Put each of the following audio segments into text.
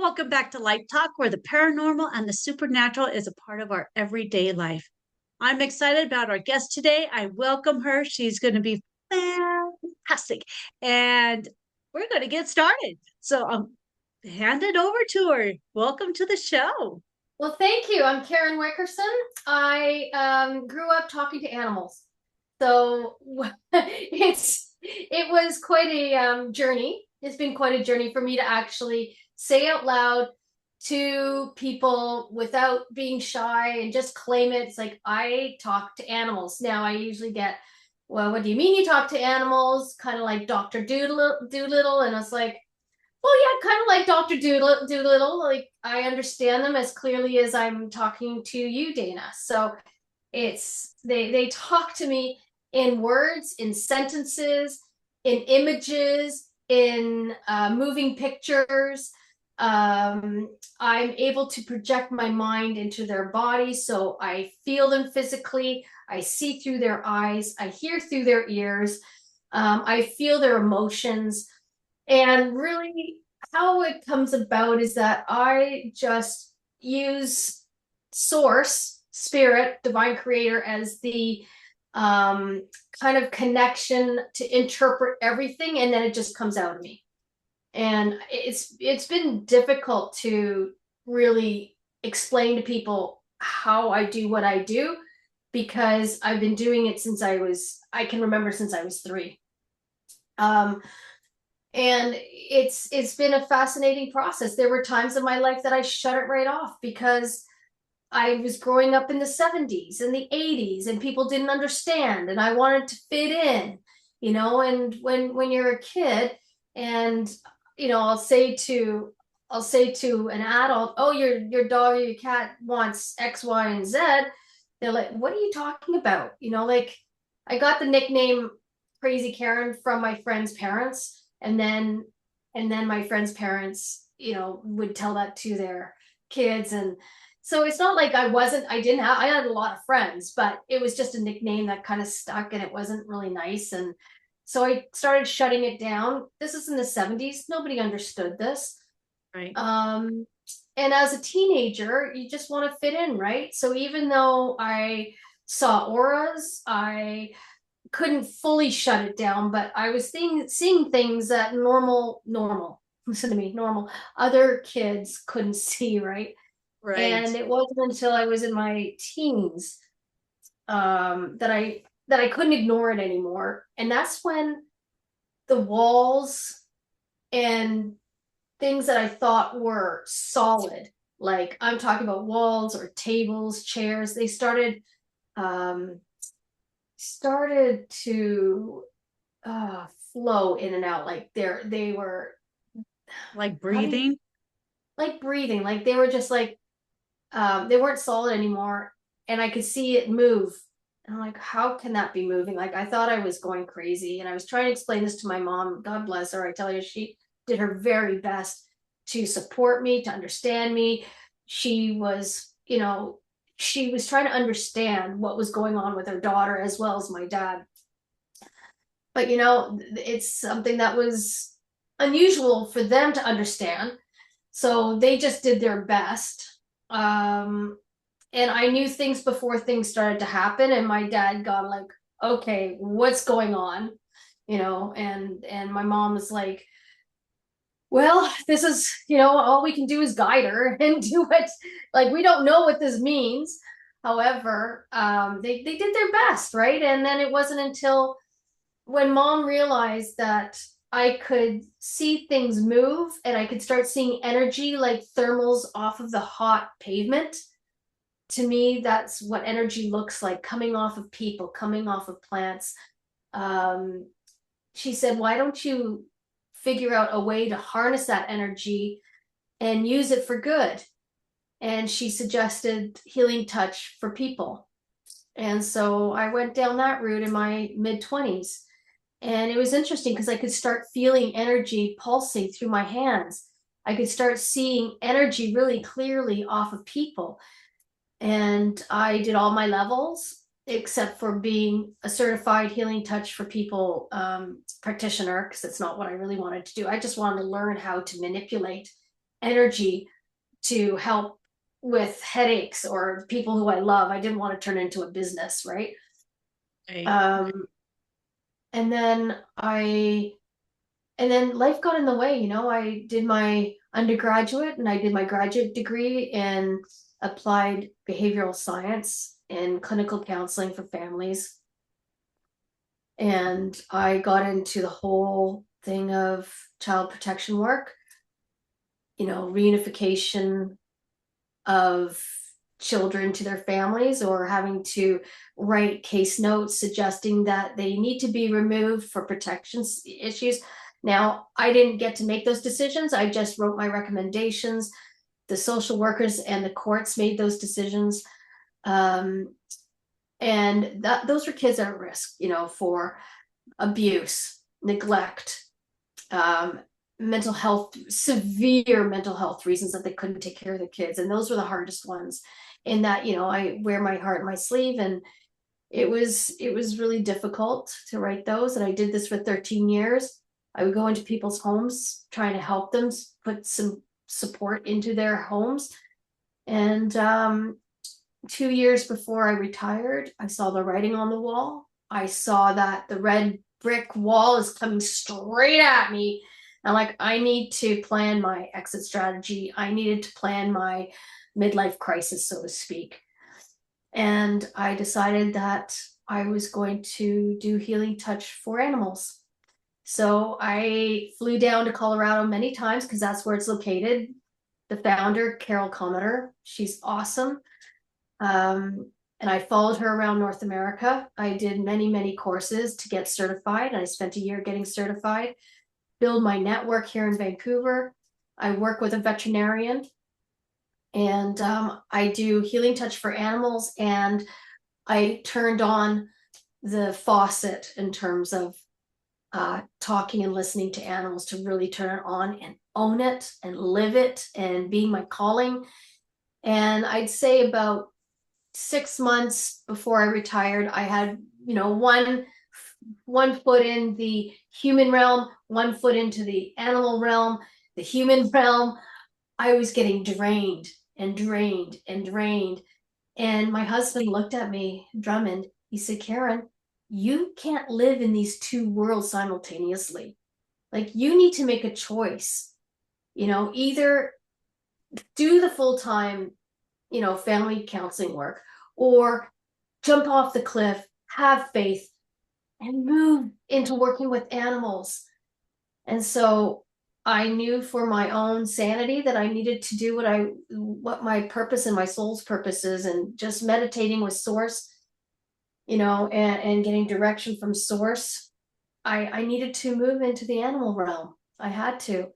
Welcome back to Life Talk, where the paranormal and the supernatural is a part of our everyday life. I'm excited about our guest today. I welcome her. She's going to be fantastic. And we're going to get started. So I'll hand it over to her. Welcome to the show. Well, thank you. I'm Karen Wickerson. I grew up talking to animals. So it was quite a journey. It's been quite a journey for me to actually say out loud to people without being shy and just claim it. It's like I talk to animals. Now I usually get, well, what do you mean you talk to animals? Kind of like Dr. Doolittle. And I was like, well, yeah, kind of like Dr. Doolittle. Like I understand them as clearly as I'm talking to you, Dana. So it's they talk to me in words, in sentences, in images, in moving pictures. I'm able to project my mind into their body, so I feel them physically. I see through their eyes. I hear through their ears. I feel their emotions. And really, how it comes about is that I just use source, spirit, divine creator as the kind of connection to interpret everything, and then it just comes out of me. And it's been difficult to really explain to people how I do what I do, because I've been doing it since I can remember since I was 3. And it's been a fascinating process. There were times in my life that I shut it right off because I was growing up in the 70s and the 80s and people didn't understand and I wanted to fit in, and when you're a kid and I'll say to an adult, oh, your dog or your cat wants X, Y, and Z. They're like, what are you talking about? Like I got the nickname Crazy Karen from my friend's parents. And then my friends' parents, would tell that to their kids. And so it's not like I had a lot of friends, but it was just a nickname that kind of stuck and it wasn't really nice. And so I started shutting it down. This is in the 70s. Nobody understood this. Right. And as a teenager, you just want to fit in, right? So even though I saw auras, I couldn't fully shut it down, but I was seeing things that normal, listen to me, normal other kids couldn't see, right? Right. And it wasn't until I was in my teens that I couldn't ignore it anymore. And that's when the walls and things that I thought were solid, like I'm talking about walls or tables, chairs, they started to flow in and out, like they were Like breathing. like breathing, like they were just like they weren't solid anymore, and I could see it move. And I'm like, how can that be moving? Like I thought I was going crazy, and I was trying to explain this to my mom. God bless her. I tell you, she did her very best to support me, to understand me. She was, she was trying to understand what was going on with her daughter as well as my dad. But it's something that was unusual for them to understand, so they just did their best. And I knew things before things started to happen, and my dad got like, okay, what's going on, and my mom was like, well, this is, all we can do is guide her and do it. Like, we don't know what this means. However, they did their best, right? And then it wasn't until when mom realized that I could see things move and I could start seeing energy like thermals off of the hot pavement. To me, that's what energy looks like, coming off of people, coming off of plants. She said, why don't you figure out a way to harness that energy and use it for good? And she suggested healing touch for people. And so I went down that route in my mid-20s. And it was interesting because I could start feeling energy pulsing through my hands. I could start seeing energy really clearly off of people. And I did all my levels except for being a certified healing touch for people practitioner, because it's not what I really wanted to do. I just wanted to learn how to manipulate energy to help with headaches or people who I love. I didn't want to turn it into a business, right? Right. And then life got in the way, you know. I did my undergraduate and I did my graduate degree in applied behavioral science and clinical counseling for families. And I got into the whole thing of child protection work, you know, reunification of children to their families, or having to write case notes suggesting that they need to be removed for protection issues. Now, I didn't get to make those decisions. I just wrote my recommendations. The social workers and the courts made those decisions. And those were kids at risk, you know, for abuse, neglect, mental health, severe mental health reasons that they couldn't take care of the kids. And those were the hardest ones. In that, you know, I wear my heart on my sleeve, and it was really difficult to write those. And I did this for 13 years. I would go into people's homes trying to help them put some support into their homes. And 2 years before I retired, I saw the writing on the wall. I saw that the red brick wall is coming straight at me. I'm like, I need to plan my exit strategy. I needed to plan my midlife crisis, so to speak. And I decided that I was going to do healing touch for animals. So I flew down to Colorado many times because that's where it's located. The founder, Carol Cometer, she's awesome. And I followed her around North America. I did many, many courses to get certified. And I spent a year getting certified, build my network here in Vancouver. I work with a veterinarian, and I do healing touch for animals. And I turned on the faucet in terms of talking and listening to animals, to really turn it on and own it and live it and being my calling. And I'd say about 6 months before I retired, I had, you know, one foot in the human realm, 1 foot into the animal realm, the human realm. I was getting drained and drained and drained. And my husband looked at me, Drummond. He said, Karen, you can't live in these two worlds simultaneously. Like, you need to make a choice, you know, either do the full-time, you know, family counseling work, or jump off the cliff, have faith, and move into working with animals. And so I knew for my own sanity that I needed to do what my purpose and my soul's purpose is, and just meditating with source, you know, and getting direction from source. I needed to move into the animal realm. I had to.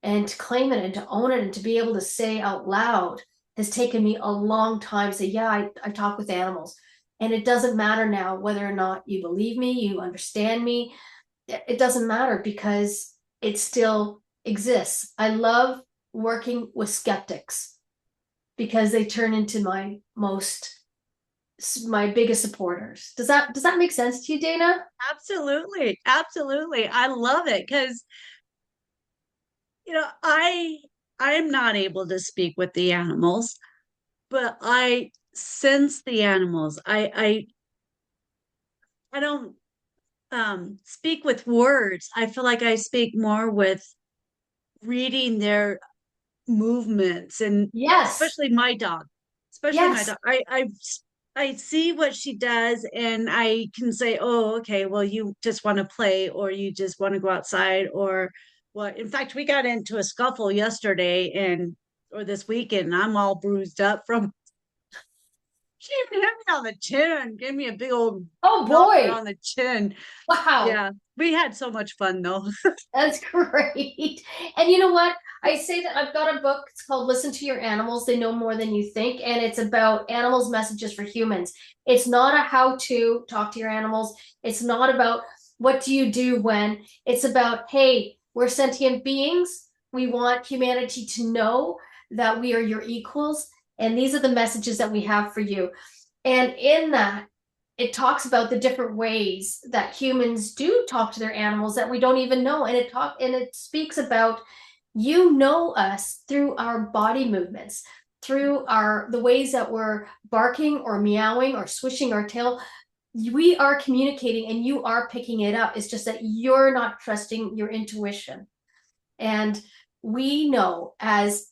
And to claim it and to own it and to be able to say out loud has taken me a long time to say, yeah, I talk with animals. And it doesn't matter now whether or not you believe me, you understand me. It doesn't matter, because it still exists. I love working with skeptics because they turn into my biggest supporters. Does that make sense to you, Dana? Absolutely. Absolutely. I love it because, you know, I'm not able to speak with the animals, but I sense the animals. I don't speak with words. I feel like I speak more with reading their movements, and Yes. especially my dog. Especially my Yes. dog. I see what she does, and I can say, oh, okay, well, you just want to play, or you just want to go outside, or what. In fact, we got into a scuffle yesterday or this weekend, and I'm all bruised up from she even hit me on the chin, gave me a big old Oh knocker boy. on the chin. Wow. Yeah, we had so much fun though. That's great. And you know what? I say that I've got a book. It's called Listen to Your Animals. They Know More Than You Think. And it's about animals' messages for humans. It's not a how to talk to your animals. It's not about what do you do when. It's about, hey, we're sentient beings. We want humanity to know that we are your equals. And these are the messages that we have for you. And in that, it talks about the different ways that humans do talk to their animals that we don't even know. And it speaks about You know us through our body movements, through the ways that we're barking or meowing or swishing our tail. We are communicating and you are picking it up. It's just that you're not trusting your intuition. And we know as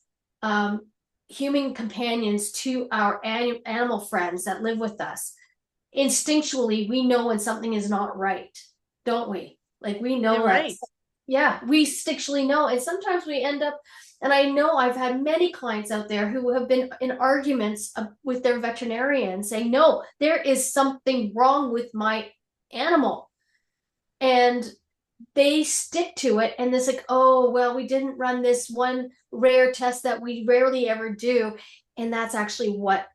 human companions to our animal friends that live with us, instinctually, we know when something is not right, don't we? Like we know You're that, right. yeah, we instinctually know. And sometimes we end up, and I know I've had many clients out there who have been in arguments with their veterinarian saying, no, there is something wrong with my animal. And they stick to it and it's like, oh well, we didn't run this one rare test that we rarely ever do, and that's actually what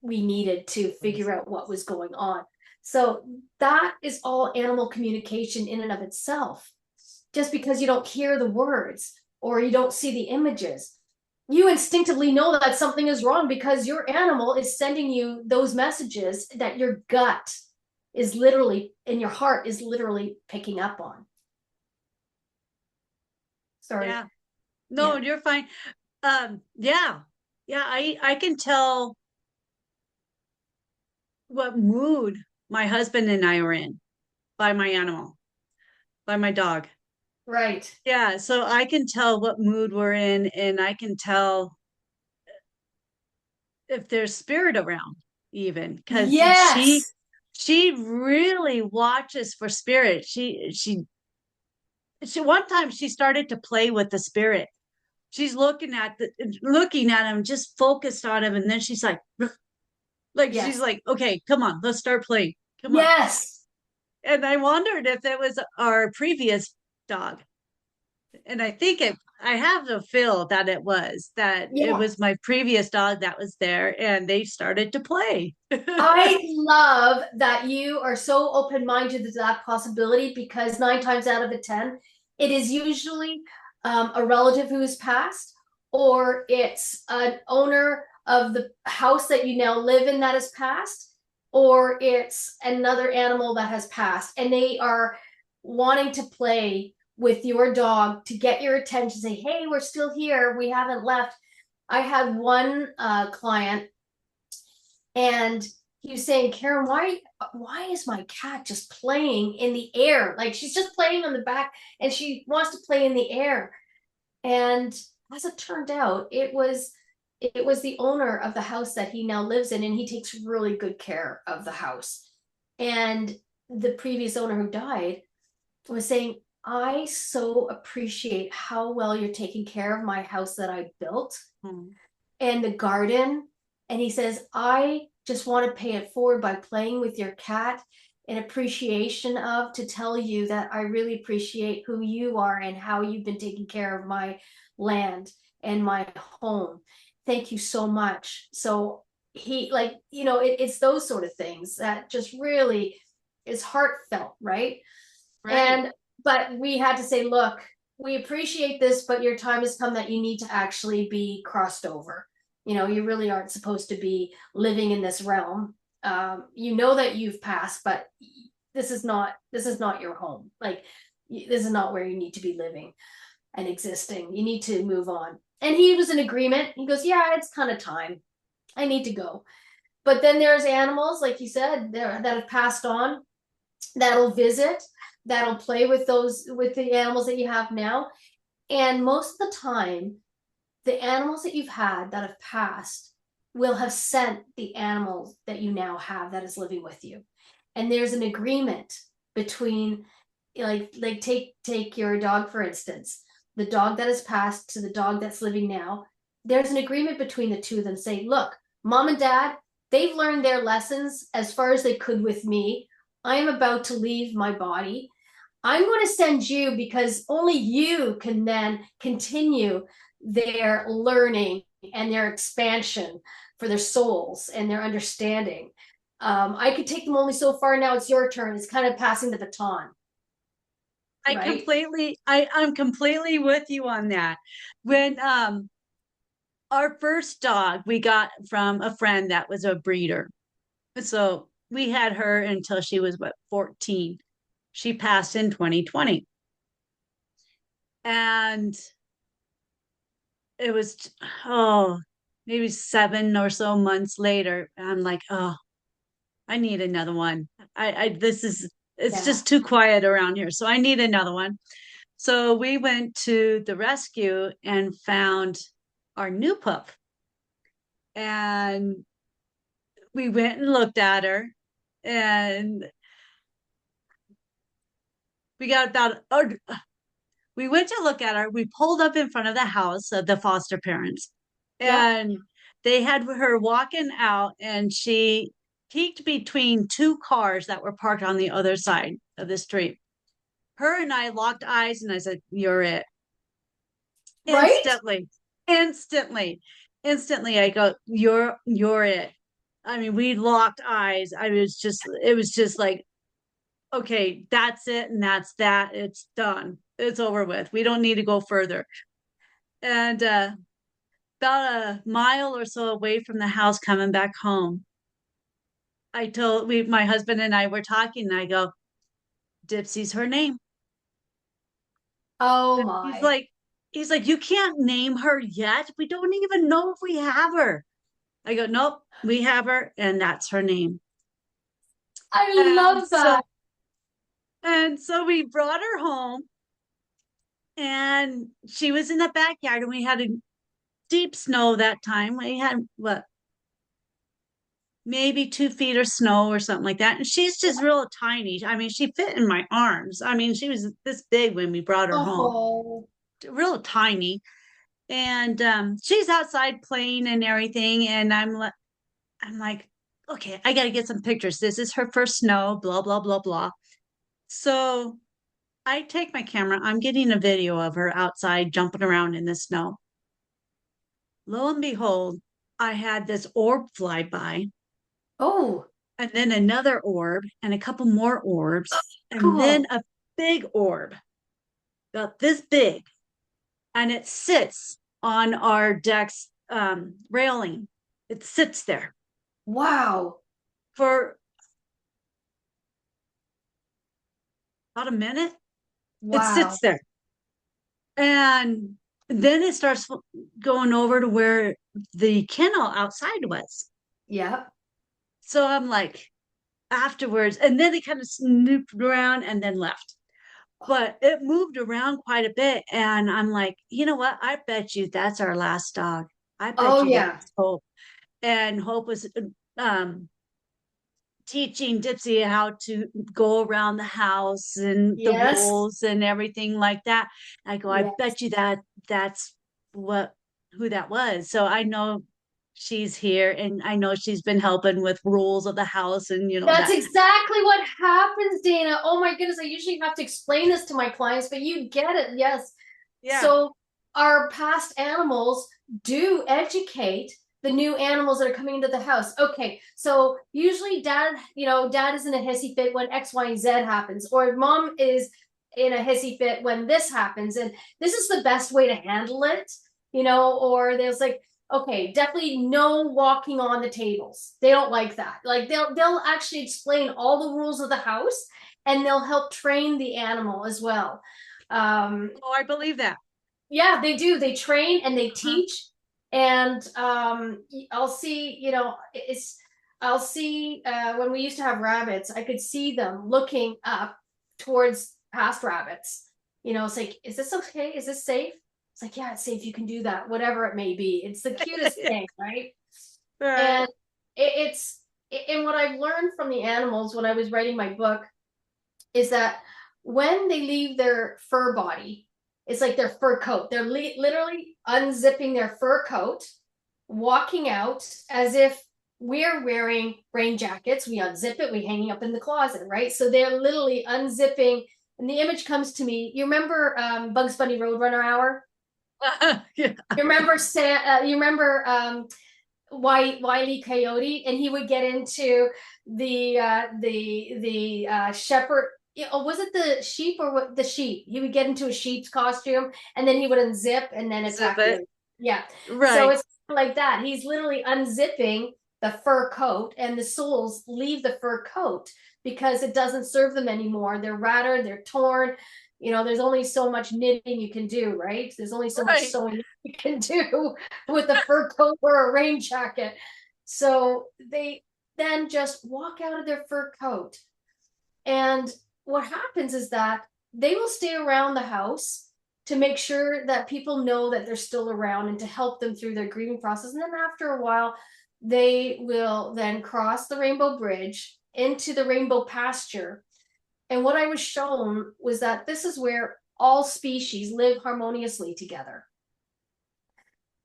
we needed to figure out what was going on. So that is all animal communication in and of itself. Just because you don't hear the words or you don't see the images, you instinctively know that something is wrong because your animal is sending you those messages that your gut is literally, and your heart is literally picking up on. Sorry. Yeah. No, Yeah. you're fine. Yeah. Yeah, I can tell what mood my husband and I are in by my animal, by my dog. Right. Yeah, so I can tell what mood we're in, and I can tell if there's spirit around, even because Yes. she really watches for spirit. She one time she started to play with the spirit. She's looking at him, just focused on him, and then she's like she's Yes. like, okay, come on, let's start playing. Come on. Yes. And I wondered if it was our previous dog. And I have the feel that it Yeah. was my previous dog that was there and they started to play. I love that you are so open minded to that possibility because 9 times out of the 10, it is usually a relative who has passed, or it's an owner of the house that you now live in that has passed, or it's another animal that has passed. And they are wanting to play with your dog to get your attention, say, hey, we're still here. We haven't left. I had one client and he was saying, Karen, why is my cat just playing in the air? Like she's just playing on the back and she wants to play in the air. And as it turned out, it was the owner of the house that he now lives in, and he takes really good care of the house. And the previous owner who died was saying, I so appreciate how well you're taking care of my house that I built Hmm. and the garden. And he says, I just want to pay it forward by playing with your cat in appreciation of, to tell you that I really appreciate who you are and how you've been taking care of my land and my home. Thank you so much. So he, like, it's those sort of things that just really is heartfelt, right? Right. And but we had to say, look, we appreciate this, but your time has come that you need to actually be crossed over. You really aren't supposed to be living in this realm. You know that you've passed, but this is not your home. Like this is not where you need to be living and existing. You need to move on. And he was in agreement. He goes, yeah, it's kind of time. I need to go. But then there's animals, like you said, that have passed on that'll visit, that'll play with the animals that you have now. And most of the time, the animals that you've had that have passed will have sent the animals that you now have that is living with you. And there's an agreement between, like take your dog for instance, the dog that has passed to the dog that's living now. There's an agreement between the two of them saying, look, mom and dad, they've learned their lessons as far as they could with me. I am about to leave my body. I'm going to send you because only you can then continue their learning and their expansion for their souls and their understanding. I could take them only so far. Now it's your turn. It's kind of passing the baton, right? I'm completely with you on that. When our first dog we got from a friend that was a breeder. So we had her until she was 14. She passed in 2020. And it was, oh, maybe 7 or so months later. I'm like, oh, I need another one. This is, it's Yeah. just too quiet around here. So I need another one. So we went to the rescue and found our new pup. And we went and looked at her. And we got about, oh, we went to look at her. We pulled up in front of the house of the foster parents. Yep. And they had her walking out, and she peeked between two cars that were parked on the other side of the street. Her and I locked eyes, and I said, "You're it." Right? Instantly, instantly, instantly. I go, "You're it." I mean, we locked eyes. It was just like, okay, that's it, and that's that. It's done. It's over with. We don't need to go further. And about a mile or so away from the house, coming back home, my husband and I were talking, and I go, "Dipsy's her name." Oh He's my. like, he's like, "You can't name her yet. We don't even know if we have her." I go, "Nope, we have her, and that's her name." I And love so that. and so we brought her home, and she was in the backyard, and we had a deep snow that time. We had what, maybe 2 feet of snow or something like that. And she's just real tiny. I mean, she fit in my arms. I mean, she was this big when we brought her home, Oh, real tiny. And she's outside playing and everything. And I'm like, okay, I got to get some pictures. This is her first snow, blah, blah, blah, blah. So I take my camera. I'm getting a video of her outside jumping around in the snow. Lo and behold, I had this orb fly by, oh, and then another orb, and a couple more orbs, and then cool. a big orb, about this big, and it sits on our deck's railing. It sits there Wow. for about a minute. It Wow. sits there, and then it starts going over to where the kennel outside was. Yep. So I'm like, afterwards, and then it kind of snooped around and then left. But it moved around quite a bit. And I'm like, you know what? I bet you that's our last dog. I bet Oh you yeah. that's Hope. And Hope was um, teaching Dipsy how to go around the house and the Yes. rules and everything like that. I go, I Yes. bet you that's what who that was. So I know she's here, and I know she's been helping with rules of the house, and That's that. exactly what happens, Dana. Oh my goodness, I usually have to explain this to my clients, but you get it. Yes. Yeah. So our past animals do educate the new animals that are coming into the house. Okay, so usually dad is in a hissy fit when X, Y, and Z happens, or mom is in a hissy fit when this happens. And this is the best way to handle it, or there's like, okay, definitely no walking on the tables. They don't like that. Like they'll actually explain all the rules of the house, and they'll help train the animal as well. Oh, I believe that. Yeah, they do. They train and they Uh-huh. teach. And I'll see, I'll see when we used to have rabbits, I could see them looking up towards past rabbits. It's like, is this okay? Is this safe? It's like, yeah, it's safe. You can do that, whatever it may be. It's the cutest thing, right? Right. And it's and what I've learned from the animals when I was writing my book is that when they leave their fur body, it's like their fur coat. They're literally unzipping their fur coat, walking out as if we're wearing rain jackets. We unzip it, we hanging up in the closet, right? So they're literally unzipping. And the image comes to me. You remember Bugs Bunny Roadrunner Hour? Yeah. You remember Wiley Coyote, and he would get into the shepherd. Was it the sheep or what? The sheep. He would get into a sheep's costume, and then he would unzip and then Zip attack the it. other. Yeah. So Right. it's like that. He's literally unzipping the fur coat, and the souls leave the fur coat because it doesn't serve them anymore. They're rattered, they're torn, There's only so much knitting you can do, right? There's only so much Right. sewing you can do with a fur coat or a rain jacket. So they then just walk out of their fur coat. And what happens is that they will stay around the house to make sure that people know that they're still around and to help them through their grieving process. And then after a while, they will then cross the rainbow bridge into the rainbow pasture. And what I was shown was that this is where all species live harmoniously together.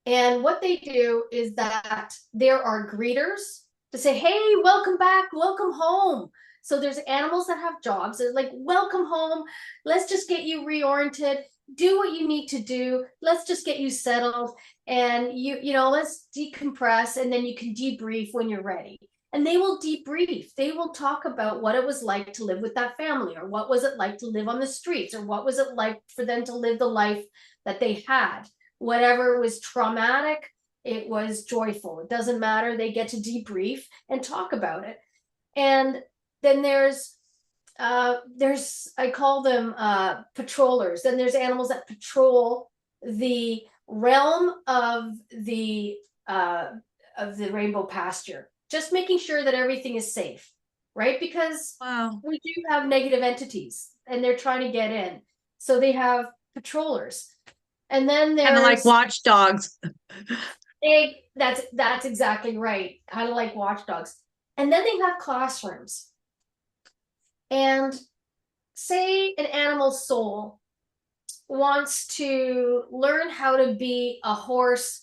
And what they do is that there are greeters to say, hey, welcome back, welcome home. So there's animals that have jobs. They're like, welcome home. Let's just get you reoriented. Do what you need to do. Let's just get you settled. And let's decompress, and then you can debrief when you're ready. And they will debrief. They will talk about what it was like to live with that family, or what was it like to live on the streets, or what was it like for them to live the life that they had. Whatever was traumatic, it was joyful. It doesn't matter. They get to debrief and talk about it. And then there's I call them patrollers. Then there's animals that patrol the realm of the rainbow pasture, just making sure that everything is safe, right? Because we do have negative entities and they're trying to get in. So they have patrollers. And then there's kind of like watchdogs. That's exactly right. Kind of like watchdogs. And then they have classrooms. And say an animal's soul wants to learn how to be a horse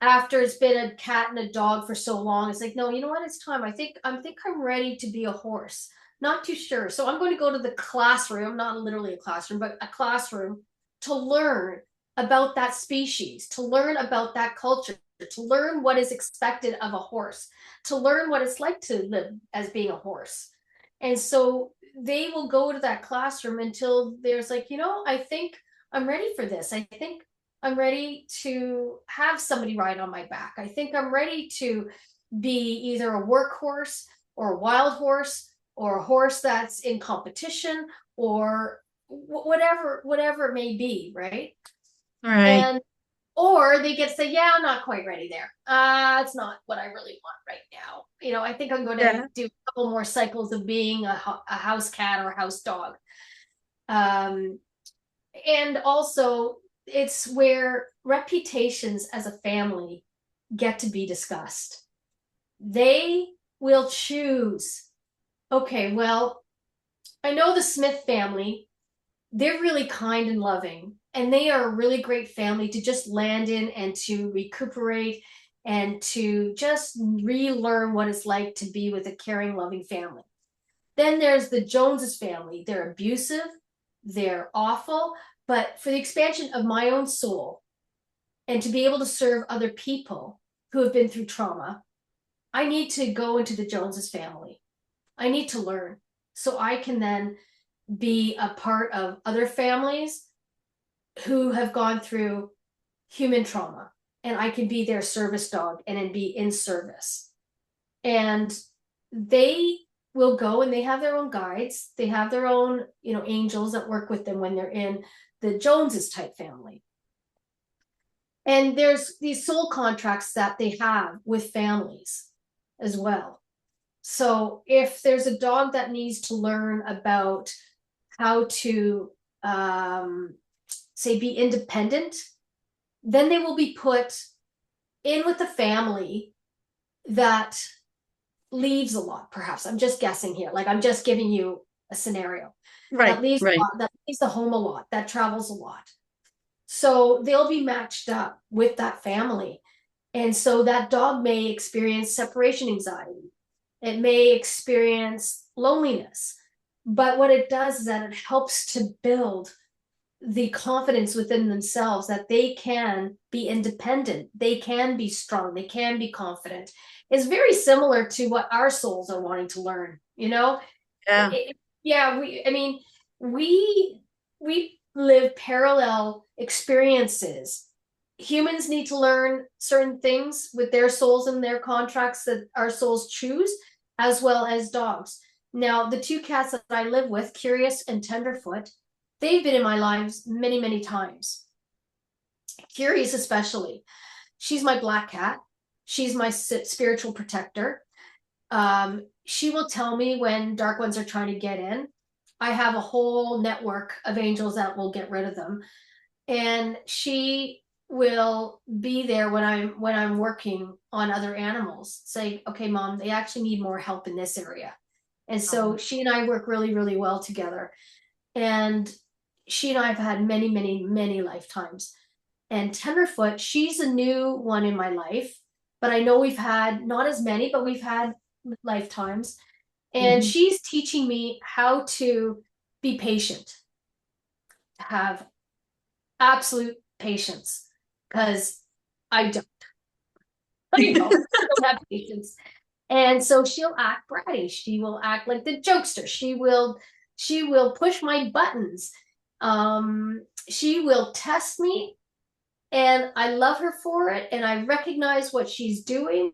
after it's been a cat and a dog for so long. It's like, no, you know what? It's time. I think I'm ready to be a horse. Not too sure. So I'm going to go to the classroom, not literally a classroom, but a classroom, to learn about that species, to learn about that culture, to learn what is expected of a horse, to learn what it's like to live as being a horse. And so they will go to that classroom until there's like, I think I'm ready for this. I think I'm ready to have somebody ride on my back. I think I'm ready to be either a workhorse or a wild horse or a horse that's in competition or whatever it may be, right? Right. Or they get to say, yeah, I'm not quite ready there. It's not what I really want right now. I think I'm going to do a couple more cycles of being a house cat or a house dog. And also, it's where reputations as a family get to be discussed. They will choose, okay, well, I know the Smith family, they're really kind and loving, and they are a really great family to just land in and to recuperate and to just relearn what it's like to be with a caring, loving family. Then there's the Joneses family. They're abusive, they're awful, but for the expansion of my own soul and to be able to serve other people who have been through trauma, I need to go into the Joneses family. I need to learn so I can then be a part of other families who have gone through human trauma, and I can be their service dog and then be in service. And they will go and they have their own guides. They have their own, angels that work with them when they're in the Joneses type family. And there's these soul contracts that they have with families as well. So if there's a dog that needs to learn about how to say be independent, then they will be put in with a family that leaves a lot. Perhaps I'm just guessing here, like I'm just giving you a scenario. Right. That leaves right. a lot, that leaves the home a lot, that travels a lot. So they'll be matched up with that family. And so that dog may experience separation anxiety. It may experience loneliness. But what it does is that it helps to build the confidence within themselves that they can be independent, they can be strong, they can be confident. It's very similar to what our souls are wanting to learn, Yeah. We live parallel experiences. Humans need to learn certain things with their souls and their contracts that our souls choose, as well as dogs. Now, the two cats that I live with, Curious and Tenderfoot, they've been in my lives many, many times. Curious especially. She's my black cat. She's my spiritual protector. She will tell me when dark ones are trying to get in. I have a whole network of angels that will get rid of them. And she will be there when I'm working on other animals. Say, okay, Mom, they actually need more help in this area. And so she and I work really, really well together. And she and I have had many, many, many lifetimes. And Tenderfoot, she's a new one in my life, but I know we've had not as many, but we've had lifetimes. And she's teaching me how to be patient, to have absolute patience, because I don't. I don't have patience. And so she'll act bratty. She will act like the jokester. She will push my buttons. She will test me, and I love her for it. And I recognize what she's doing.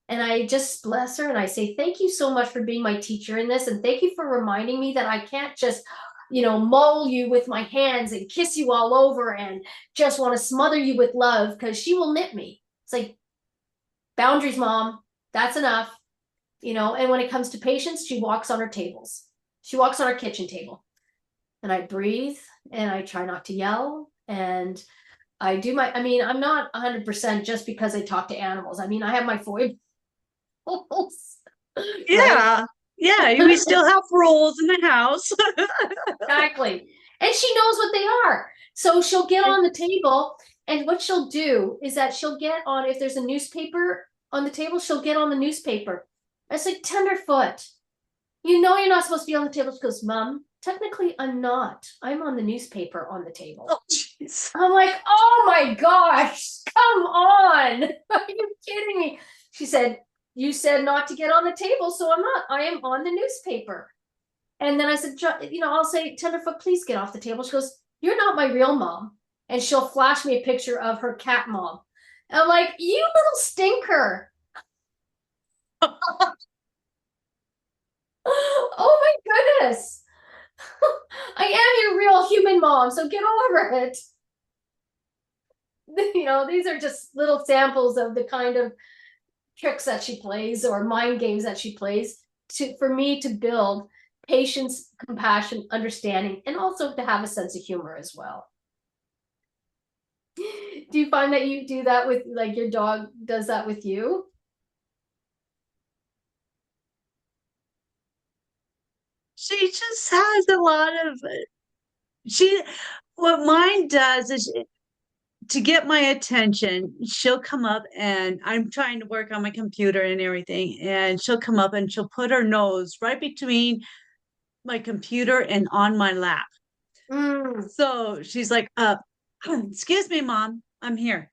And I just bless her. And I say, thank you so much for being my teacher in this. And thank you for reminding me that I can't just, maul you with my hands and kiss you all over and just want to smother you with love, because she will nip me. It's like, boundaries, Mom. That's enough. And when it comes to patience, she walks on her tables. She walks on our kitchen table. And I breathe and I try not to yell. And I do I'm not 100% just because I talk to animals. I have my foibles. Yeah. Right? Yeah. We still have rules in the house. Exactly. And she knows what they are. So she'll get on the table, and what she'll do is that she'll get on, if there's a newspaper on the table, she'll get on the newspaper. I say, Tenderfoot, you're not supposed to be on the table. She goes, Mom, technically I'm not. I'm on the newspaper on the table. Oh, jeez. I'm like, oh my gosh, come on. Are you kidding me? She said, you said not to get on the table, so I'm not. I am on the newspaper. And then I said, I'll say, Tenderfoot, please get off the table. She goes, you're not my real mom. And she'll flash me a picture of her cat mom. And I'm like, you little stinker. Oh my goodness. I am your real human mom, so get over it. These are just little samples of the kind of tricks that she plays, or mind games that she plays, for me to build patience, compassion, understanding, and also to have a sense of humor as well. Do you find that you do that with, like, your dog does that with you? She just has a lot of what mine does is to get my attention, she'll come up, and I'm trying to work on my computer and everything, and she'll come up and she'll put her nose right between my computer and on my lap. So she's like, excuse me, Mom, I'm here.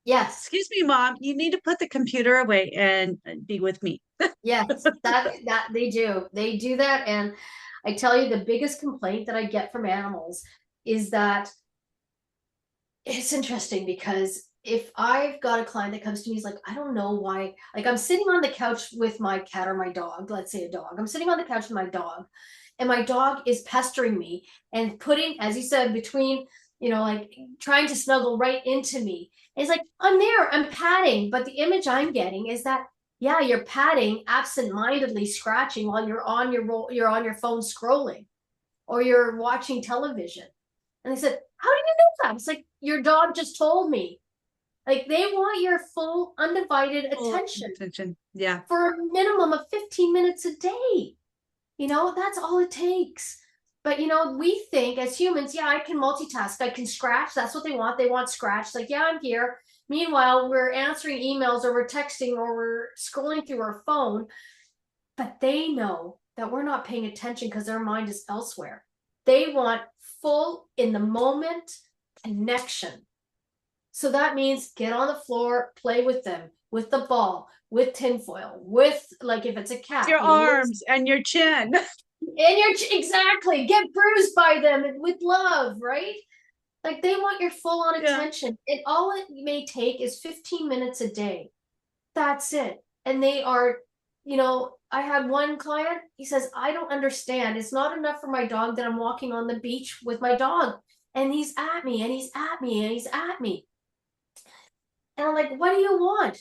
Yes. Excuse me, Mom, you need to put the computer away and be with me. Yes, that they do that. And I tell you, the biggest complaint that I get from animals is that it's interesting, because if I've got a client that comes to me, he's like, I don't know why, like, I'm sitting on the couch with my cat or my dog, let's say a dog. I'm sitting on the couch with my dog, and my dog is pestering me and putting, as you said, between, like, trying to snuggle right into me. And it's like, I'm there, I'm patting, but the image I'm getting is that, yeah, you're patting absent-mindedly, scratching while you're on your phone scrolling, or you're watching television. And they said, how do you know that? It's like, your dog just told me. Like, they want your full, undivided attention. Yeah. For a minimum of 15 minutes a day. That's all it takes. But, we think as humans, yeah, I can multitask. I can scratch. That's what they want. They want scratch. It's like, yeah, I'm here. Meanwhile, we're answering emails, or we're texting, or we're scrolling through our phone. But they know that we're not paying attention because their mind is elsewhere. They want full, in the moment connection. So that means get on the floor, play with them, with the ball, with tinfoil, with, like, if it's a cat, your arms and your chin. Exactly, get bruised by them with love, right? Like, they want your full on attention. And all it may take is 15 minutes a day. That's it. And they are I had one client, he says, I don't understand. It's not enough for my dog that I'm walking on the beach with my dog and he's at me and he's at me and he's at me. And I'm like, what do you want?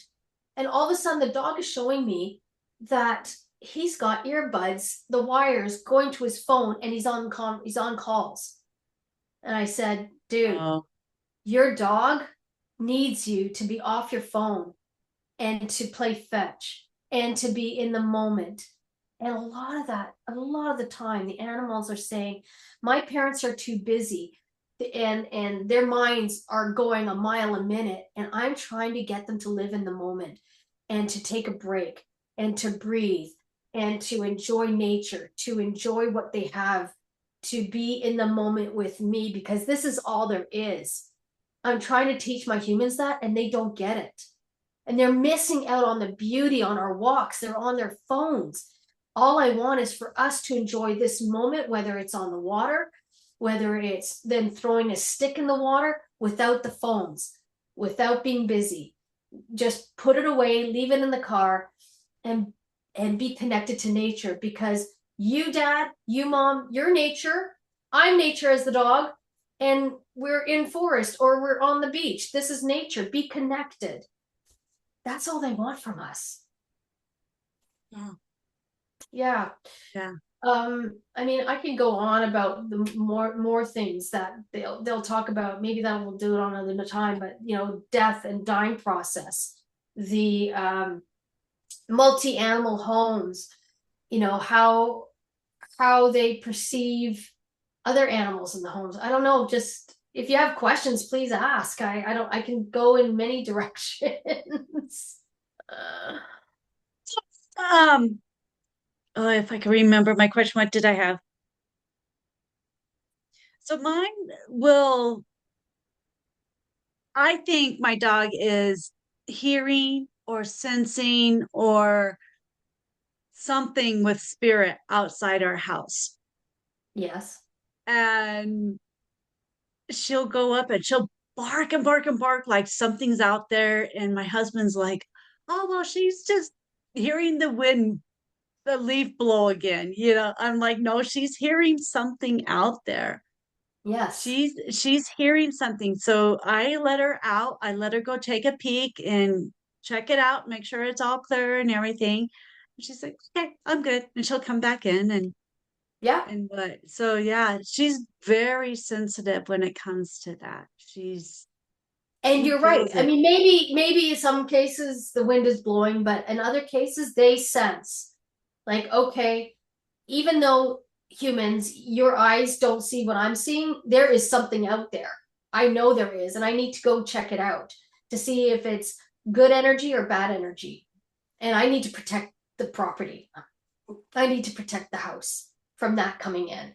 And all of a sudden the dog is showing me that he's got earbuds, the wires going to his phone, and he's on calls. And I said, dude, your dog needs you to be off your phone and to play fetch and to be in the moment. And a lot of the time, the animals are saying, my parents are too busy and their minds are going a mile a minute. And I'm trying to get them to live in the moment and to take a break and to breathe and to enjoy nature, to enjoy what they have, to be in the moment with me, because this is all there is. I'm trying to teach my humans that, and they don't get it. And they're missing out on the beauty on our walks. They're on their phones. All I want is for us to enjoy this moment, whether it's on the water, whether it's them throwing a stick in the water, without the phones, without being busy. Just put it away, leave it in the car, and be connected to nature, because you, dad, you, mom, you're nature. I'm nature as the dog, and we're in forest or we're on the beach. This is nature. Be connected. That's all they want from us. Yeah. I mean, I can go on about the more things that they'll talk about. Maybe that we'll do it on another time, but death and dying process, the multi-animal homes, how they perceive other animals in the homes. I don't know, just if you have questions, please ask. I can go in many directions. If I can remember my question, what did I have? So I think my dog is hearing or sensing or something with spirit outside our house. Yes. And she'll go up and she'll bark and bark and bark like something's out there. And my husband's like, oh, well, she's just hearing the wind, the leaf blow again. I'm like, no, she's hearing something out there. Yes. She's hearing something. So I let her out. I let her go take a peek and check it out, make sure it's all clear and everything. And she's like, okay, I'm good. And she'll come back in and yeah. And what? So yeah, she's very sensitive when it comes to that. And you're right. I mean, maybe in some cases the wind is blowing, but in other cases they sense, like, okay, even though humans, your eyes don't see what I'm seeing, there is something out there. I know there is, and I need to go check it out to see if it's good energy or bad energy. And I need to protect the property. I need to protect the house from that coming in,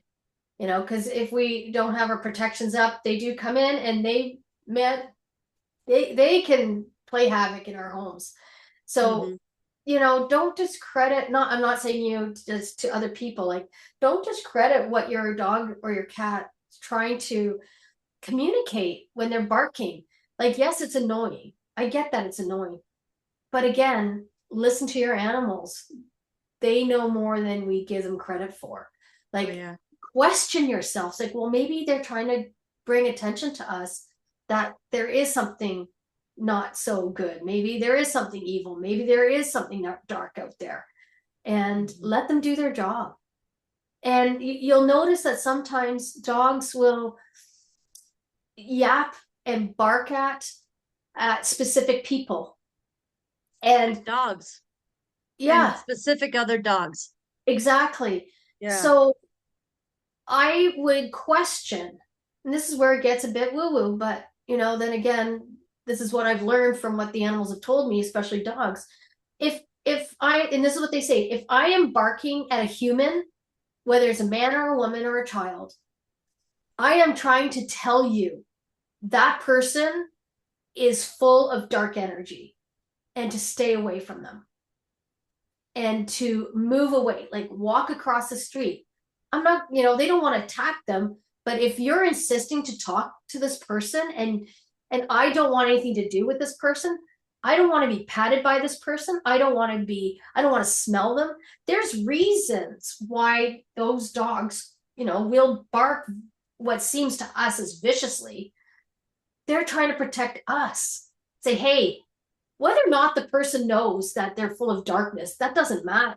because if we don't have our protections up, they do come in and they can play havoc in our homes. So, don't discredit, I'm not saying you just to other people, like, don't discredit what your dog or your cat is trying to communicate when they're barking. Like, yes, it's annoying. I get that it's annoying. But again, listen to your animals. They know more than we give them credit for. Like, question yourself. It's like, well, maybe they're trying to bring attention to us that there is something not so good. Maybe there is something evil. Maybe there is something dark out there. And let them do their job. And you'll notice that sometimes dogs will yap and bark at specific people. And dogs. Yeah. And specific other dogs. Exactly. Yeah. So I would question, and this is where it gets a bit woo-woo, but then again, this is what I've learned from what the animals have told me, especially dogs. And this is what they say, if I am barking at a human, whether it's a man or a woman or a child, I am trying to tell you that person is full of dark energy and to stay away from them and to move away, like walk across the street. I'm not, they don't want to attack them, but if you're insisting to talk to this person and I don't want anything to do with this person, I don't want to be patted by this person. I don't want to smell them. There's reasons why those dogs, will bark what seems to us as viciously. They're trying to protect us. Say, hey, whether or not the person knows that they're full of darkness, that doesn't matter.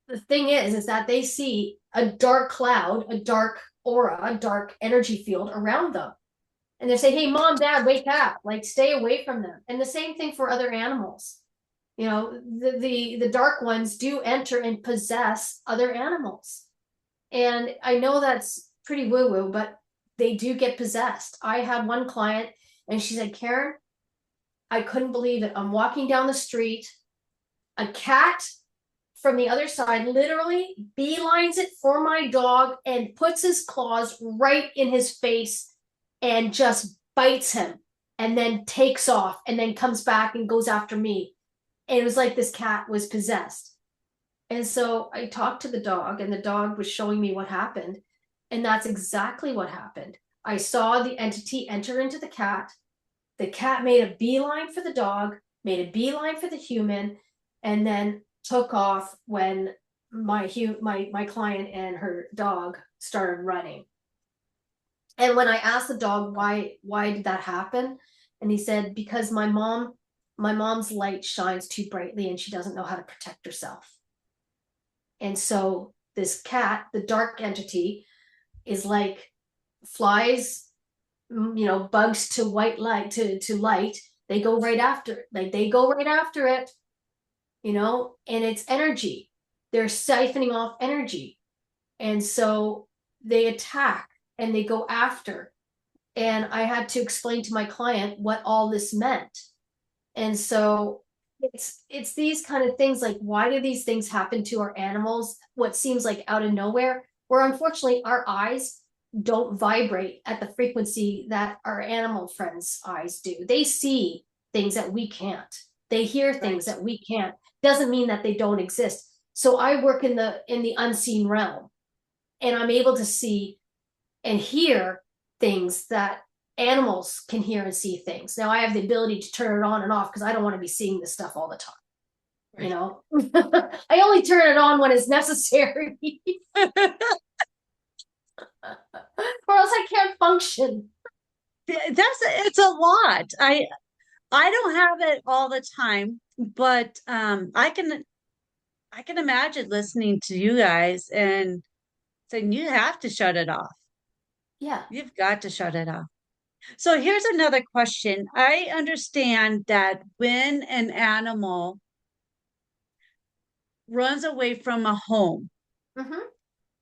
The thing is that they see a dark cloud, a dark aura, a dark energy field around them. And they say, hey, mom, dad, wake up, like stay away from them. And the same thing for other animals. The dark ones do enter and possess other animals. And I know that's pretty woo-woo, but they do get possessed. I had one client and she said, Karen, I couldn't believe it. I'm walking down the street. A cat from the other side literally beelines it for my dog and puts his claws right in his face and just bites him and then takes off and then comes back and goes after me. And it was like this cat was possessed. And so I talked to the dog and the dog was showing me what happened. And that's exactly what happened. I saw the entity enter into the cat. The cat made a beeline for the dog, made a beeline for the human, and then took off when my client and her dog started running. And when I asked the dog why did that happen, and he said, because my mom's light shines too brightly and she doesn't know how to protect herself. And so this cat, the dark entity, is like flies, bugs to white light to light. They go right after it, and it's energy. They're siphoning off energy. And so they attack and they go after. And I had to explain to my client what all this meant. And so it's these kind of things, like, why do these things happen to our animals? What seems like out of nowhere, where unfortunately our eyes don't vibrate at the frequency that our animal friends' eyes do. They see things that we can't. They hear things that we can't. Doesn't mean that they don't exist. So I work in the unseen realm, and I'm able to see and hear things that animals can hear and see things. Now I have the ability to turn it on and off because I don't want to be seeing this stuff all the time. I only turn it on when it's necessary. Or else I can't function. It's a lot. I don't have it all the time, but I can imagine listening to you guys and saying you have to shut it off. Yeah. You've got to shut it off. So here's another question. I understand that when an animal runs away from a home,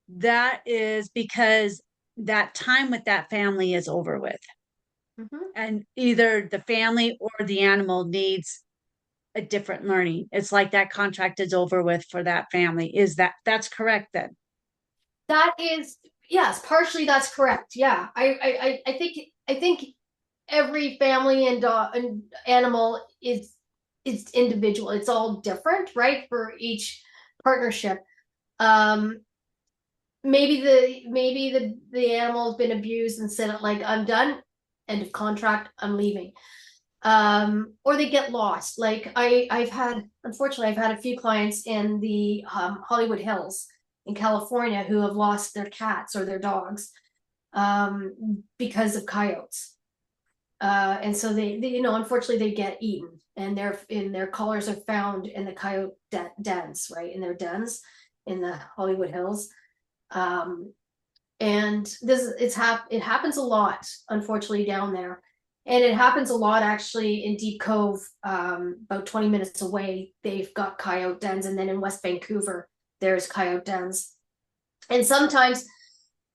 that is because that time with that family is over with. And either the family or the animal needs a different learning. It's like that contract is over with for that family. That's correct then? That is, yes, partially that's correct. Yeah. I think every family and animal is individual. It's all different, right? For each partnership. Maybe the animal has been abused and said, like, I'm done, end of contract, I'm leaving. Or they get lost. Like unfortunately, I've had a few clients in the Hollywood Hills in California who have lost their cats or their dogs because of coyotes. And so they unfortunately they get eaten, and their collars are found in the coyote dens, right? In their dens in the Hollywood Hills. And it happens a lot, unfortunately, down there. And it happens a lot actually in Deep Cove, about 20 minutes away. They've got coyote dens, and then in West Vancouver, there's coyote dens. And sometimes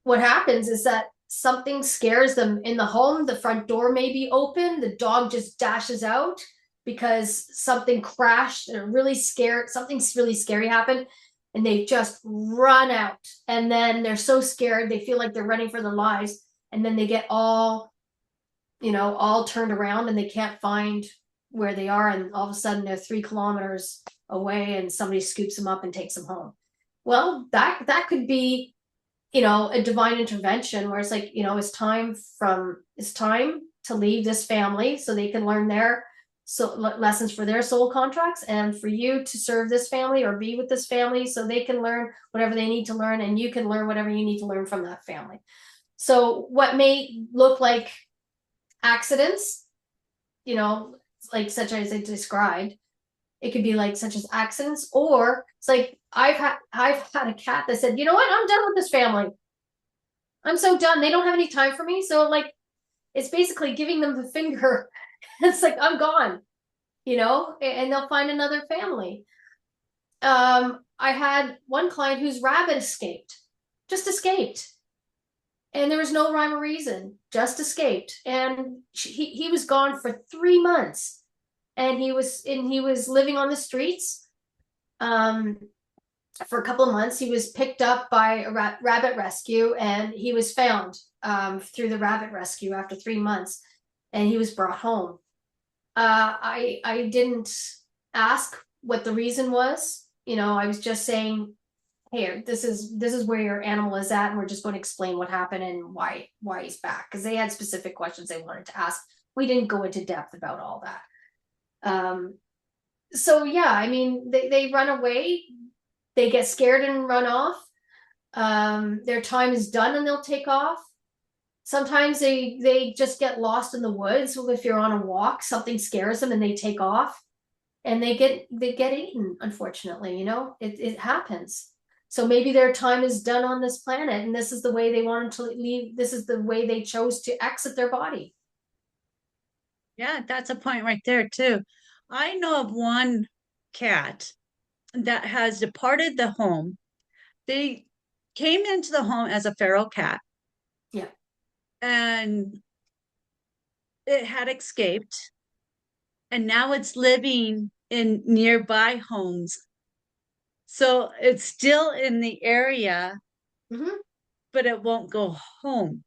what happens is that something scares them in the home. The front door may be open. The dog just dashes out because something crashed. They're really scared. Something's really scary happened, and they just run out. And then they're so scared, they feel like they're running for their lives. And then they get all turned around, and they can't find where they are. And all of a sudden they're 3 kilometers away, and somebody scoops them up and takes them home. Well, that could be, a divine intervention where it's like, it's time to leave this family so they can learn their lessons for their soul contracts, and for you to serve this family or be with this family so they can learn whatever they need to learn, and you can learn whatever you need to learn from that family. So what may look like accidents, you know, like such as I described, it could be like such as accidents, or it's like I've had a cat that said, you know what, I'm done with this family. I'm so done. They don't have any time for me. So like, it's basically giving them the finger. It's like, I'm gone, you know, and they'll find another family. I had one client whose rabbit just escaped. And there was no rhyme or reason, just escaped. And he was gone for 3 months, and he was living on the streets. For a couple of months, he was picked up by a rabbit rescue, and he was found through the rabbit rescue after 3 months, and he was brought home. I didn't ask what the reason was. You know, I was just saying, hey, this is where your animal is at, and we're just going to explain what happened and why he's back, because they had specific questions they wanted to ask. We didn't go into depth about all that. So yeah, I mean, they run away. They get scared and run off. Their time is done and they'll take off. Sometimes they just get lost in the woods. So if you're on a walk, something scares them and they take off, and they get eaten, unfortunately, you know, it happens. So maybe their time is done on this planet, and this is the way they wanted to leave. This is the way they chose to exit their body. Yeah, that's a point right there too. I know of one cat that has departed the home. They came into the home as a feral cat. Yeah. And it had escaped, and now it's living in nearby homes. So it's still in the area, Mm-hmm. but it won't go home.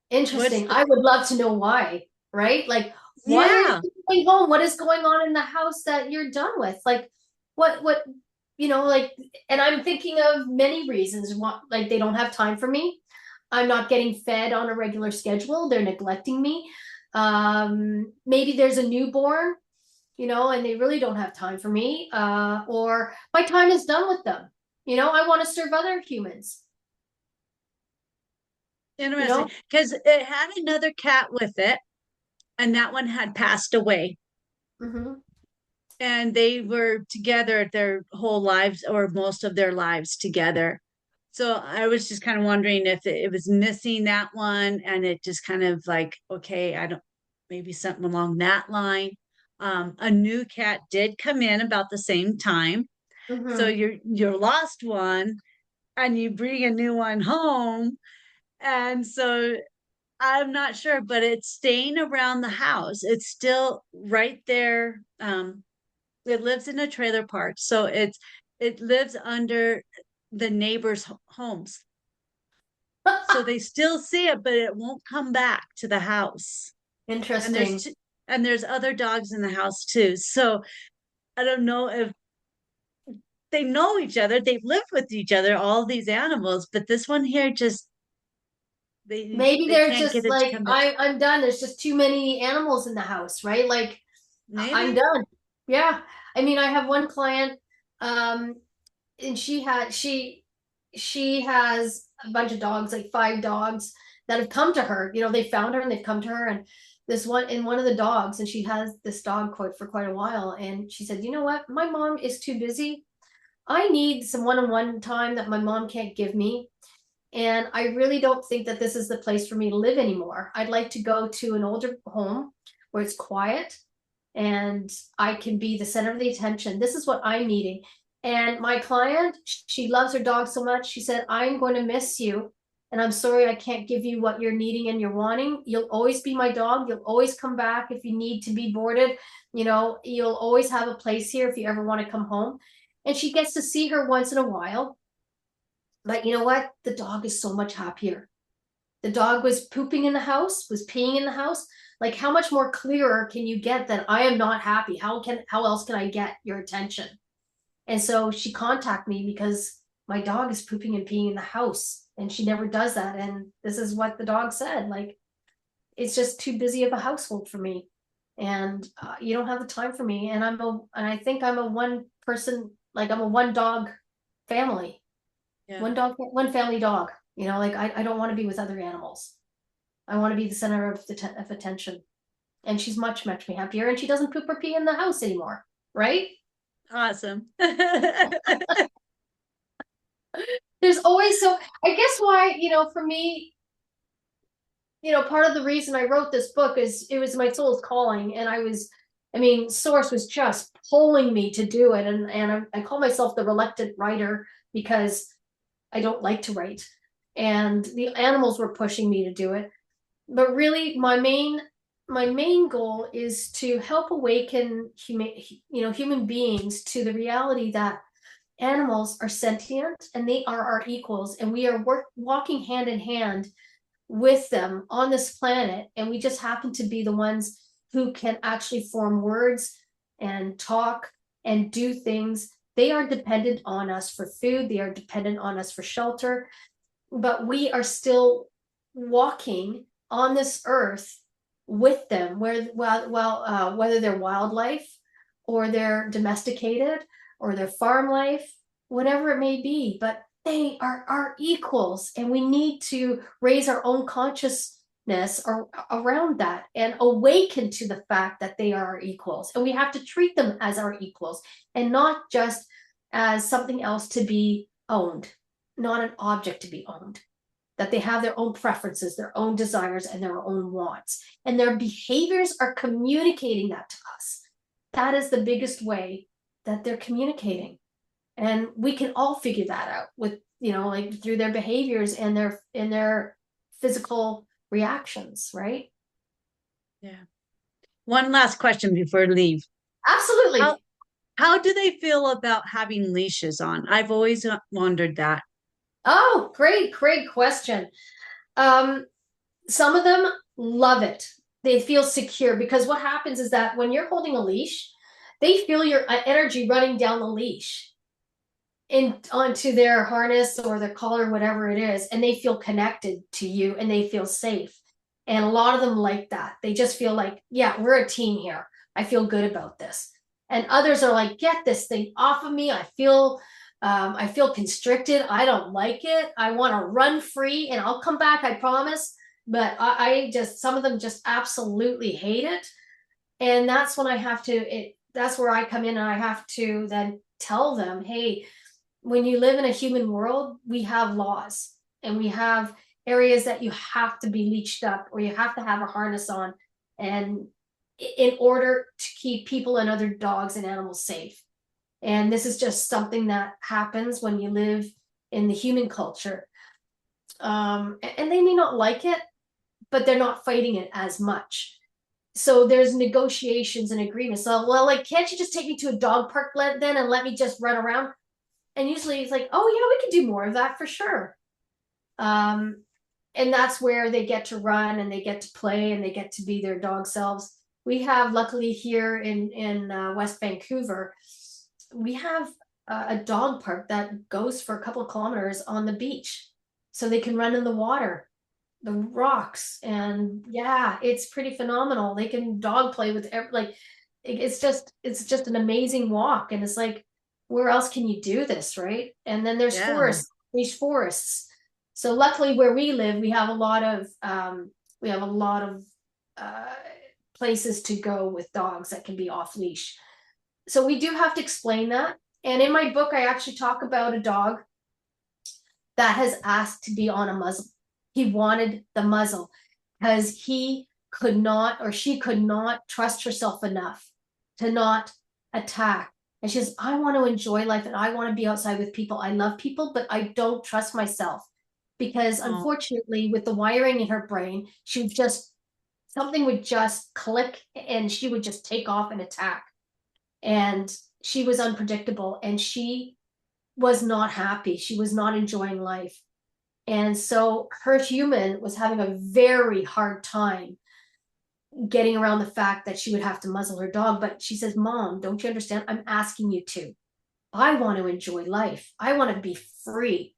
What's Interesting. the I would love to know why, right? Like, why are Yeah, you going home? What is going on in the house that you're done with? Like, what, you know, like, and I'm thinking of many reasons. Like, they don't have time for me. I'm not getting fed on a regular schedule. They're neglecting me. Maybe there's a newborn, you know, and they really don't have time for me. Or my time is done with them. You know, I want to serve other humans, you interesting. know? Because it had another cat with it, and that one had passed away. Mm-hmm. And they were together their whole lives, or most of their lives together. So I was just kind of wondering if it was missing that one, and it just kind of like, okay, I don't, maybe something along that line. A new cat did come in about the same time. So Mm-hmm. you're lost one, and you bring a new one home. And so I'm not sure, but it's staying around the house. It's still right there. It lives in a trailer park, so it lives under the neighbors' homes. So they still see it, but it won't come back to the house. And Interesting. there's other dogs in the house too. So I don't know if they know each other. They've lived with each other, all these animals, but this one here just Maybe they they're can't get just it to like, come back. I'm done. There's just too many animals in the house, right? Like, I'm Maybe. done. Yeah. I mean, I have one client, and she has a bunch of dogs, like 5 dogs that have come to her. You know, they found her and they've come to her, and one of the dogs, and she has this dog for quite a while. And she said, you know what? My mom is too busy. I need some one-on-one time that my mom can't give me. And I really don't think that this is the place for me to live anymore. I'd like to go to an older home where it's quiet and I can be the center of the attention. This is what I'm needing. And my client, she loves her dog so much. She said, I'm going to miss you. And I'm sorry I can't give you what you're needing and you're wanting. You'll always be my dog. You'll always come back if you need to be boarded. You know, you'll always have a place here if you ever want to come home. And she gets to see her once in a while. But you know what? The dog is so much happier. The dog was pooping in the house, was peeing in the house. Like, how much more clearer can you get that I am not happy? How else can I get your attention? And so she contacted me because my dog is pooping and peeing in the house, and she never does that. And this is what the dog said. Like, it's just too busy of a household for me. and you don't have the time for me. And I think I'm a one person, like I'm a one dog family, Yeah. one family dog. Like I don't want to be with other animals. I want to be the center of attention. And she's much, much happier, and she doesn't poop or pee in the house anymore, right? Awesome. There's always, so I guess why, for me, part of the reason I wrote this book is it was my soul's calling, and Source was just pulling me to do it, and I call myself the reluctant writer because I don't like to write, and the animals were pushing me to do it. But really, my main goal is to help awaken human beings to the reality that animals are sentient and they are our equals, and we are walking hand in hand with them on this planet, and we just happen to be the ones who can actually form words and talk and do things. They are dependent on us for food, they are dependent on us for shelter, but we are still walking on this earth with them, whether they're wildlife or they're domesticated or they're farm life, whatever it may be, but they are our equals, and we need to raise our own consciousness around that and awaken to the fact that they are our equals, and we have to treat them as our equals and not just as something else to be owned, not an object to be owned, that they have their own preferences, their own desires, and their own wants, and their behaviors are communicating that to us. That is the biggest way that they're communicating. And we can all figure that out with, like through their behaviors and their physical reactions, right? Yeah. One last question before we leave. Absolutely. How do they feel about having leashes on? I've always wondered that. Oh, great question. Some of them love it. They feel secure, because what happens is that when you're holding a leash, they feel your energy running down the leash onto their harness or their collar, whatever it is, and they feel connected to you and they feel safe. And a lot of them like that. They just feel like, yeah, we're a team here. I feel good about this. And others are like, get this thing off of me. I feel constricted. I don't like it. I want to run free, and I'll come back, I promise. But some of them just absolutely hate it. And that's when that's where I come in, and I have to then tell them, hey, when you live in a human world, we have laws, and we have areas that you have to be leashed up, or you have to have a harness on, and in order to keep people and other dogs and animals safe. And this is just something that happens when you live in the human culture. And they may not like it, but they're not fighting it as much. So there's negotiations and agreements. So, well, like, can't you just take me to a dog park then and let me just run around? And usually it's like, oh yeah, we could do more of that for sure. And that's where they get to run and they get to play and they get to be their dog selves. We have, luckily here in West Vancouver, we have a dog park that goes for a couple of kilometers on the beach, so they can run in the water, the rocks, and yeah, it's pretty phenomenal. They can dog play with it's just an amazing walk, and it's like, where else can you do this, right? And then there's forests. So luckily where we live, we have a lot of places to go with dogs that can be off leash. So we do have to explain that. And in my book, I actually talk about a dog that has asked to be on a muzzle. He wanted the muzzle because he could not, or she could not trust herself enough to not attack. And she says, I want to enjoy life and I want to be outside with people. I love people, but I don't trust myself, because unfortunately with the wiring in her brain, something would just click and she would just take off and attack. And she was unpredictable and she was not happy. She was not enjoying life. And so her human was having a very hard time getting around the fact that she would have to muzzle her dog. But she says, Mom, don't you understand? I'm asking you to. I want to enjoy life. I want to be free.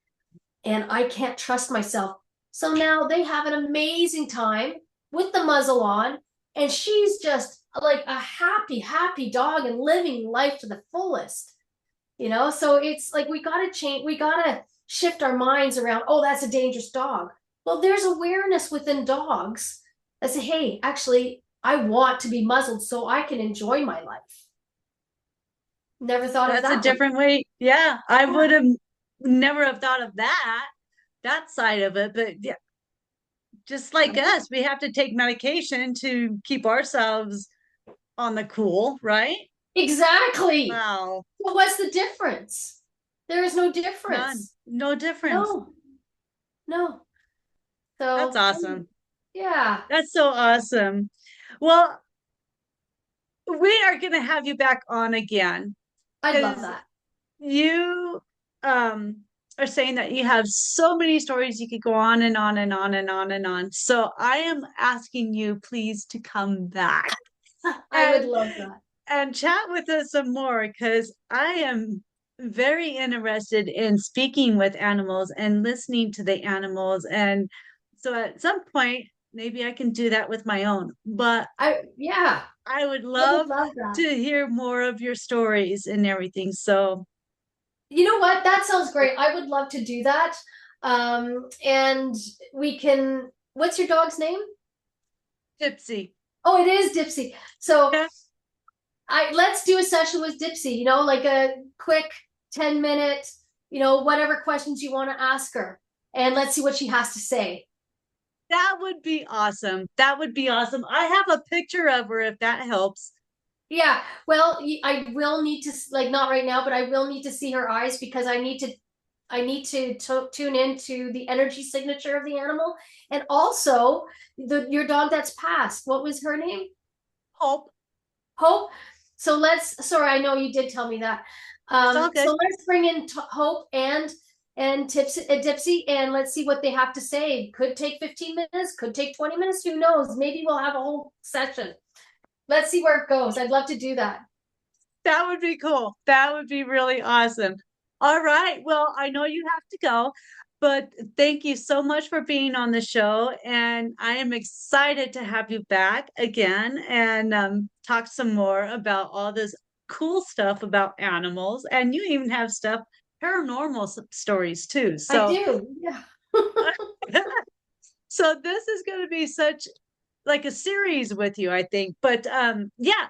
And I can't trust myself. So now they have an amazing time with the muzzle on. And she's just like a happy dog and living life to the fullest. So it's like we got to change, we got to shift our minds around, oh, that's a dangerous dog. Well, there's awareness within dogs that say, hey, actually, I want to be muzzled so I can enjoy my life. Never thought of That's a that one. different way. Yeah, I Yeah. would have never have thought of that side of it. But yeah, just like us, we have to take medication to keep ourselves on the cool, right? Exactly. Wow. So what's the difference? There is no None. difference. No difference. No, no. That's So awesome. yeah, That's so awesome. Well, we are going to have you back on again I'd love because that. you um are saying that you have so many stories you could go on and on and on and on and on. So I am asking you please to come back I would and love that. chat with us some more because I am very interested in speaking with animals and listening to the animals. And so at some point, maybe I can do that with my own. But Yeah, I would I would love love that. to hear more of your stories and everything. So, You know what? That sounds great. I would love to do that. And we can, what's your dog's name? Gypsy. Oh, it is Dipsy. So Yeah, let's do a session with Dipsy, like a quick 10-minute, whatever questions you want to ask her. And let's see what she has to say. that would be awesome. That would be awesome. I have a picture of her if that helps. Yeah, well, I will need to, like, not right now, but I will need to see her eyes because I need to tune into the energy signature of the animal, and also your dog that's passed. What was her name? Hope. Hope. So sorry, I know you did tell me that. It's all So good. let's bring in Hope and Dipsy, and let's see what they have to say. Could take 15 minutes, could take 20 minutes. Who knows? Maybe we'll have a whole session. Let's see where it goes. I'd love to do that. That would be cool. That would be really awesome. All right. Well, I know you have to go, but thank you so much for being on the show. And I am excited to have you back again and talk some more about all this cool stuff about animals. And you even have stuff, paranormal stories too. I So, do. Yeah. so this is going to be such like a series with you, I think. But yeah,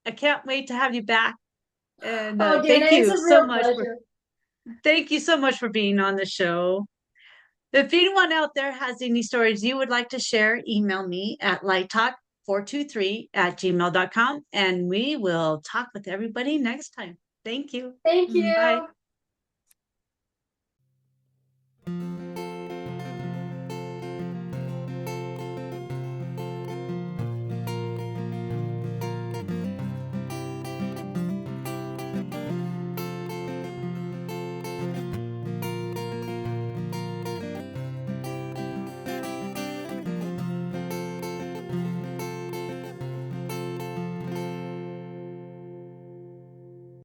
I can't wait to have you back. And Oh, Dana, it's a real pleasure. thank you so much for being on the show. If anyone out there has any stories you would like to share, email me at lighttalk423@gmail.com and we will talk with everybody next time. Thank you. Thank Bye. you.